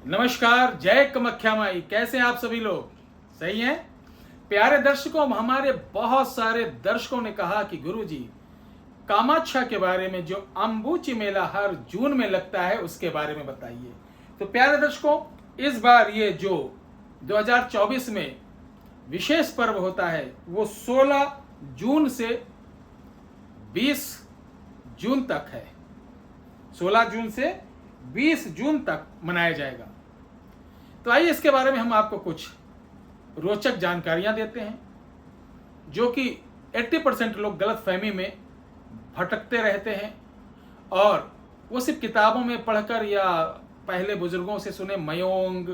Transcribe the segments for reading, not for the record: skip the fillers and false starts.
नमस्कार, जय कामाख्या माई। कैसे हैं आप सभी लोग? सही हैं? प्यारे दर्शकों, हमारे बहुत सारे दर्शकों ने कहा कि गुरुजी कामाख्या के बारे में जो अंबुची मेला हर जून में लगता है उसके बारे में बताइए। तो प्यारे दर्शकों, इस बार ये जो 2024 में विशेष पर्व होता है वो 16 जून से 20 जून तक है। 16 जून से 20 जून तक मनाया जाएगा। तो आइए इसके बारे में हम आपको कुछ रोचक जानकारियां देते हैं, जो कि 80% लोग गलत फहमी में भटकते रहते हैं और वो सिर्फ किताबों में पढ़कर या पहले बुजुर्गों से सुने मयोंग,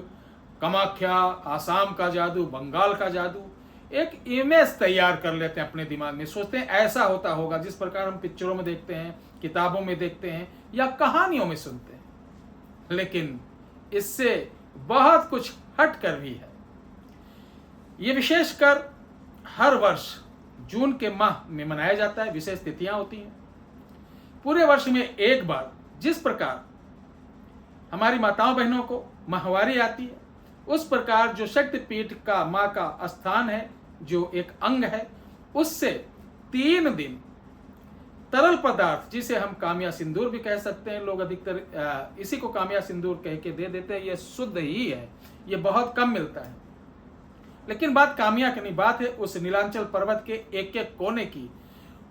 कामाख्या, आसाम का जादू, बंगाल का जादू, एक इमेज तैयार कर लेते हैं अपने दिमाग में। सोचते हैं ऐसा होता होगा जिस प्रकार हम पिक्चरों में देखते हैं, किताबों में देखते हैं या कहानियों में सुनते हैं। लेकिन इससे बहुत कुछ हट कर भी है। ये विशेषकर हर वर्ष जून के माह में मनाया जाता है। विशेष तिथियां होती हैं पूरे वर्ष में एक बार। जिस प्रकार हमारी माताओं बहनों को माहवारी आती है, उस प्रकार जो शक्तिपीठ का माँ का स्थान है, जो एक अंग है, उससे 3 दिन तरल पदार्थ, जिसे हम कामिया सिंदूर भी कह सकते हैं, लोग अधिकतर इसी को कामिया सिंदूर कह के दे देते हैं। यह शुद्ध ही है, यह बहुत कम मिलता है। लेकिन बात कामिया की नहीं, बात है उस नीलांचल पर्वत के एक एक कोने की।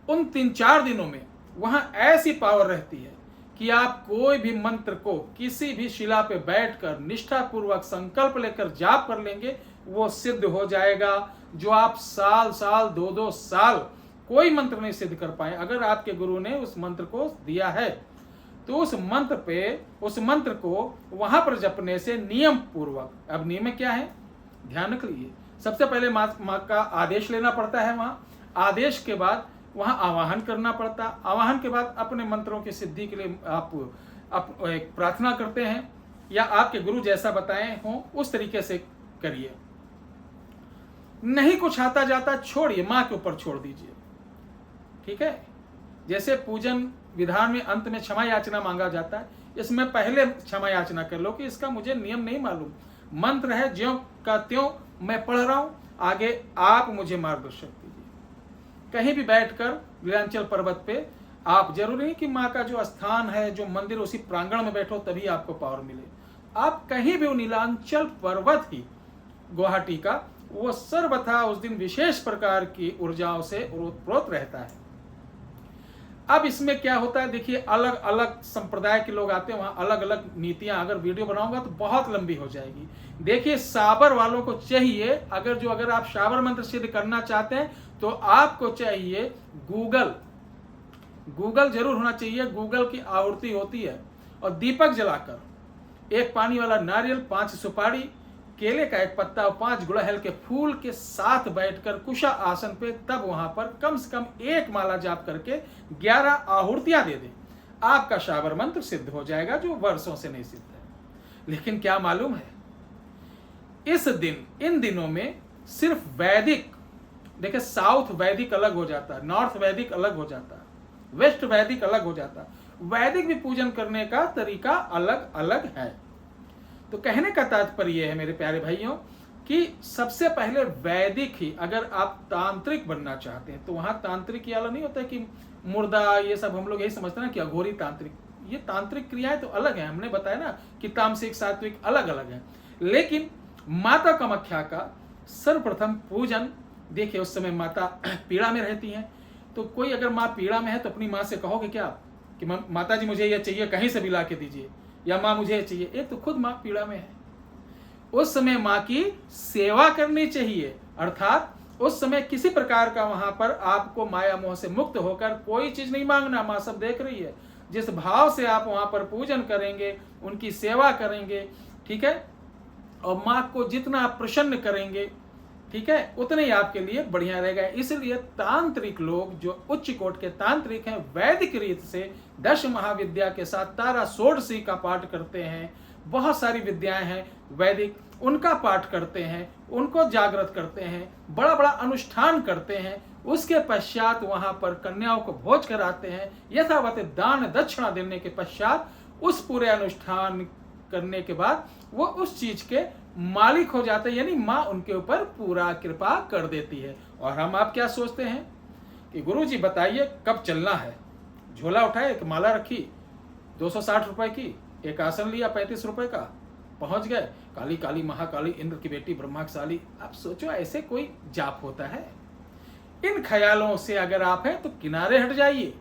उन 3-4 दिनों में वहां ऐसी पावर रहती है कि आप कोई भी मंत्र को किसी भी शिला पे बैठकर निष्ठापूर्वक संकल्प लेकर जाप कर लेंगे, वो सिद्ध हो जाएगा। जो आप साल साल 2-2 साल कोई मंत्र नहीं सिद्ध कर पाए, अगर आपके गुरु ने उस मंत्र को दिया है तो उस मंत्र को वहां पर जपने से नियम पूर्वक, अब नियम क्या है ध्यान रख लीजिए। सबसे पहले माँ का आदेश लेना पड़ता है। वहां आदेश के बाद वहां आवाहन करना पड़ता है। आवाहन के बाद अपने मंत्रों की सिद्धि के लिए आप एक प्रार्थना करते हैं, या आपके गुरु जैसा बताए हो उस तरीके से करिए। नहीं कुछ आता जाता छोड़िए, माँ के ऊपर छोड़ दीजिए, ठीक है। जैसे पूजन विधान में अंत में क्षमा याचना मांगा जाता है, इसमें पहले क्षमा याचना कर लो कि इसका मुझे नियम नहीं मालूम, मंत्र है ज्यों का त्यों मैं पढ़ रहा हूं, आगे आप मुझे मार्गदर्शन कीजिए। कहीं भी बैठकर नीलांचल पर्वत पे आप, जरूरी नहीं कि माँ का जो स्थान है, जो मंदिर, उसी प्रांगण में बैठो तभी आपको पावर मिले। आप कहीं भी नीलांचल पर्वत ही गुवाहाटी का, वो सर्वथा उस दिन विशेष प्रकार की ऊर्जाओं से ओतप्रोत रहता है। अब इसमें क्या होता है, देखिए अलग अलग संप्रदाय के लोग आते हैं, वहां अलग अलग नीतियां, अगर वीडियो बनाऊंगा तो बहुत लंबी हो जाएगी। देखिए साबर वालों को चाहिए, अगर आप शाबर मंत्र सिद्ध करना चाहते हैं तो आपको चाहिए गूगल जरूर होना चाहिए। गूगल की आहुति होती है, और दीपक जलाकर 1 पानी वाला नारियल, 5 सुपारी, केले का 1 पत्ता और 5 गुड़हल के फूल के साथ बैठकर कुशा आसन पे, तब वहां पर कम से कम 1 माला जाप करके 11 आहुतियां दे दें, आपका शाबर मंत्र सिद्ध हो जाएगा, जो वर्षों से नहीं सिद्ध है। लेकिन क्या मालूम है, इस दिन, इन दिनों में सिर्फ वैदिक, देखिए साउथ वैदिक अलग हो जाता है, नॉर्थ वैदिक अलग हो जाता है, वेस्ट वैदिक अलग हो जाता है। वैदिक भी पूजन करने का तरीका अलग अलग है। तो कहने का तात्पर्य है मेरे प्यारे भाइयों कि सबसे पहले वैदिक ही, अगर आप तांत्रिक बनना चाहते हैं तो वहां तांत्रिक ये अलग नहीं होता है कि मुर्दा, ये सब हम लोग यही समझते हैं ना कि अघोरी तांत्रिक। ये तांत्रिक क्रियाएं तो अलग है, हमने बताया ना कि तामसिक सात्विक अलग अलग है। लेकिन माता कामाख्या का सर्वप्रथम पूजन, देखिए उस समय माता पीड़ा में रहती हैं, तो कोई अगर माँ पीड़ा में है तो अपनी माँ से कहोगे क्या कि माता जी मुझे ये चाहिए, कहीं से भी ला के दीजिए, या माँ मुझे चाहिए। एक तो खुद माँ पीड़ा में है, उस समय माँ की सेवा करनी चाहिए, अर्थात उस समय किसी प्रकार का वहां पर आपको माया मोह से मुक्त होकर कोई चीज नहीं मांगना, माँ सब देख रही है। जिस भाव से आप वहां पर पूजन करेंगे, उनकी सेवा करेंगे, ठीक है, और माँ को जितना आप प्रसन्न करेंगे, ठीक है, उतने ही आपके लिए बढ़िया रहेगा। इसलिए तांत्रिक लोग जो उच्च कोट के तांत्रिक हैं, वैदिक रीत से 10 महाविद्या के साथ तारा षोडशी का पाठ करते हैं। बहुत सारी विद्याएं हैं वैदिक, उनका पाठ करते हैं, उनको जागृत करते हैं, बड़ा बड़ा अनुष्ठान करते हैं। उसके पश्चात वहां पर कन्याओं को भोज कराते हैं। यथावत दान दक्षिणा देने के पश्चात उस पूरे अनुष्ठान करने के बाद वो उस चीज के मालिक हो जाते हैं, यानी माँ उनके ऊपर पूरा कृपा कर देती है। और हम आप क्या सोचते हैं कि गुरु जी बताइए कब चलना है, झोला उठाए, एक माला रखी 260 रुपए की, एक आसन लिया 35 रुपए का, पहुंच गए, काली काली महाकाली इंद्र की बेटी ब्रह्माशाली। आप सोचो ऐसे कोई जाप होता है? इन ख्यालों से अगर आप हैं तो किनारे हट जाइए।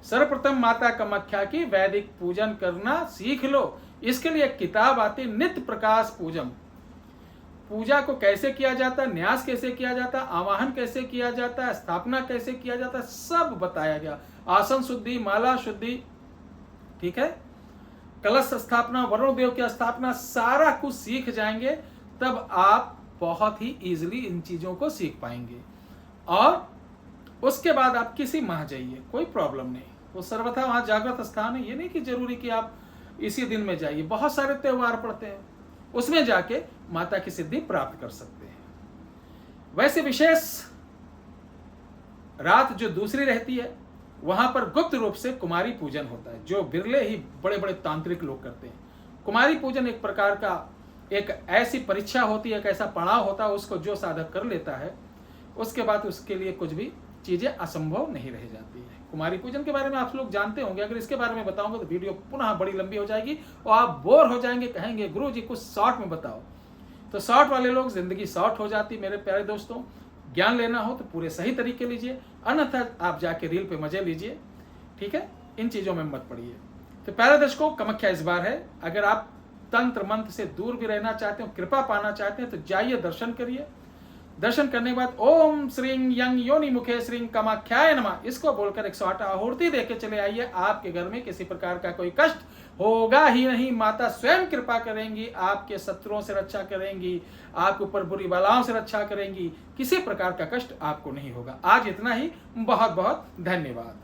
सर्वप्रथम माता कामाख्या की वैदिक पूजन करना सीख लो। इसके लिए एक किताब आती, नित्य प्रकाश पूजन। पूजा को कैसे किया जाता है, न्यास कैसे किया जाता है, आवाहन कैसे किया जाता है, स्थापना कैसे किया जाता है, सब बताया गया। आसन शुद्धि, माला शुद्धि, ठीक है, कलश स्थापना, वरुण देव की स्थापना, सारा कुछ सीख जाएंगे, तब आप बहुत ही इजीली इन चीजों को सीख पाएंगे। और उसके बाद आप किसी माह जाइए, कोई प्रॉब्लम नहीं, वो सर्वथा वहां जागृत स्थान है। ये नहीं कि जरूरी कि आप इसी दिन में जाइए, बहुत सारे त्योहार पड़ते हैं, उसमें जाके माता की सिद्धि प्राप्त कर सकते हैं। वैसे विशेष रात जो दूसरी रहती है, वहां पर गुप्त रूप से कुमारी पूजन होता है, जो बिरले ही बड़े बड़े तांत्रिक लोग करते हैं। कुमारी पूजन एक प्रकार का एक ऐसी परीक्षा होती है, एक ऐसा पड़ाव होता है, उसको जो साधक कर लेता है उसके बाद उसके लिए कुछ भी चीजें असंभव नहीं रह जाती है। कुमारी पूजन के बारे में आप लोग जानते होंगे, अगर इसके बारे में बताऊंगा तो वीडियो पुनः बड़ी लंबी हो जाएगी और आप बोर हो जाएंगे, कहेंगे गुरु जी कुछ शॉर्ट में बताओ। तो शॉर्ट वाले लोग जिंदगी शॉर्ट हो जाती। मेरे प्यारे दोस्तों, ज्ञान लेना हो तो पूरे सही तरीके लीजिए, अन्यथा आप जाके रील पे मजे लीजिए, ठीक है, इन चीजों में मत पड़िए। तो प्यारे दर्शकों, कामाख्या इस बार है। अगर आप तंत्र मंत्र से दूर भी रहना चाहते हो, कृपा पाना चाहते हैं, तो जाइए, दर्शन करिए। दर्शन करने के बाद ओम श्रीं यं योनि मुखे श्रीं कामाख्याय नमः इसको बोलकर 108 आहुति देके चले आइए। आपके घर में किसी प्रकार का कोई कष्ट होगा ही नहीं। माता स्वयं कृपा करेंगी, आपके शत्रुओं से रक्षा करेंगी, आपके ऊपर बुरी बलाओं से रक्षा करेंगी, किसी प्रकार का कष्ट आपको नहीं होगा। आज इतना ही, बहुत बहुत धन्यवाद।